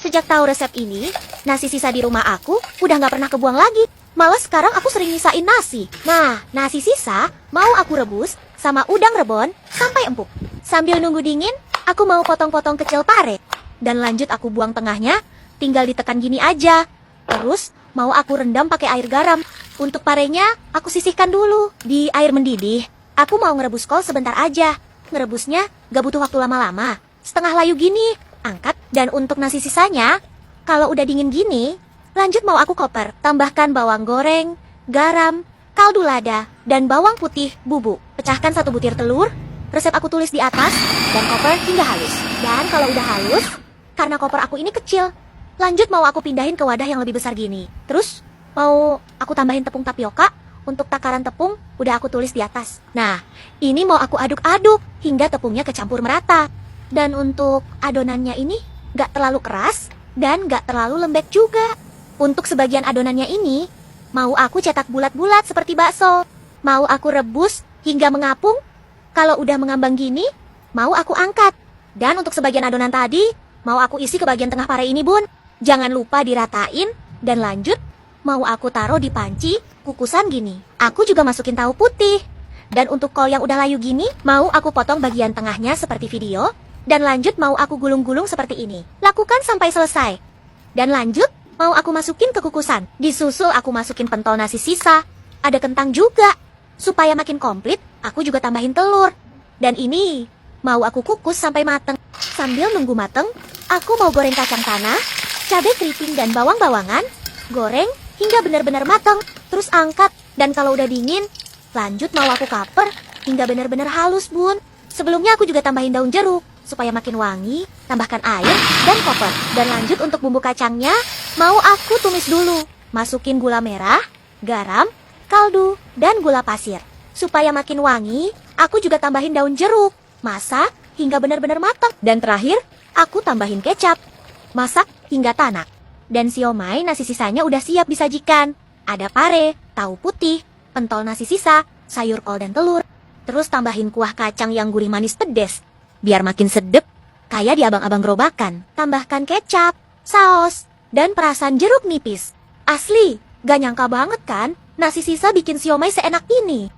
Sejak tahu resep ini, nasi sisa di rumah aku udah nggak pernah kebuang lagi. Malah sekarang aku sering nyisain nasi. Nah, nasi sisa mau aku rebus sama udang rebon sampai empuk. Sambil nunggu dingin, aku mau potong-potong kecil pare. Dan lanjut aku buang tengahnya, tinggal ditekan gini aja. Terus mau aku rendam pakai air garam. Untuk parenya, aku sisihkan dulu di air mendidih. Aku mau ngerebus kol sebentar aja. Ngerebusnya gak butuh waktu lama-lama. Setengah layu gini, angkat. Dan untuk nasi sisanya, kalau udah dingin gini, lanjut mau aku koper. Tambahkan bawang goreng, garam, kaldu lada, dan bawang putih bubuk. Pecahkan 1 butir telur, resep aku tulis di atas, dan koper hingga halus. Dan kalau udah halus, karena koper aku ini kecil, lanjut mau aku pindahin ke wadah yang lebih besar gini. Terus, mau aku tambahin tepung tapioka. Untuk takaran tepung, udah aku tulis di atas. Nah, ini mau aku aduk-aduk hingga tepungnya kecampur merata. Dan untuk adonannya ini, gak terlalu keras dan gak terlalu lembek juga. Untuk sebagian adonannya ini, mau aku cetak bulat-bulat seperti bakso. Mau aku rebus hingga mengapung. Kalau udah mengambang gini, mau aku angkat. Dan untuk sebagian adonan tadi, mau aku isi ke bagian tengah pare ini, Bun. Jangan lupa diratain dan lanjut mau aku taruh di panci kukusan gini. Aku juga masukin tahu putih. Dan untuk kol yang udah layu gini, mau aku potong bagian tengahnya seperti video. Dan lanjut mau aku gulung-gulung seperti ini. Lakukan sampai selesai. Dan lanjut mau aku masukin ke kukusan. Disusul aku masukin pentol nasi sisa. Ada kentang juga. Supaya makin komplit, aku juga tambahin telur. Dan ini mau aku kukus sampai mateng. Sambil nunggu mateng, aku mau goreng kacang tanah, cabai keriting dan bawang-bawangan. Goreng hingga benar-benar matang. Terus angkat. Dan kalau udah dingin, lanjut mau aku kaper hingga benar-benar halus, Bun. Sebelumnya aku juga tambahin daun jeruk supaya makin wangi. Tambahkan air dan koper. Dan lanjut untuk bumbu kacangnya, mau aku tumis dulu. Masukin gula merah, garam, kaldu, dan gula pasir. Supaya makin wangi, aku juga tambahin daun jeruk. Masak hingga benar-benar matang. Dan terakhir, aku tambahin kecap. Masak hingga tanak. Dan siomay nasi sisanya udah siap disajikan. Ada pare, tahu putih, pentol nasi sisa, sayur kol dan telur. Terus tambahin kuah kacang yang gurih manis pedes. Biar makin sedep, kayak di abang-abang gerobakan. Tambahkan kecap, saus, dan perasan jeruk nipis. Asli, gak nyangka banget kan? Nasi sisa bikin siomay seenak ini.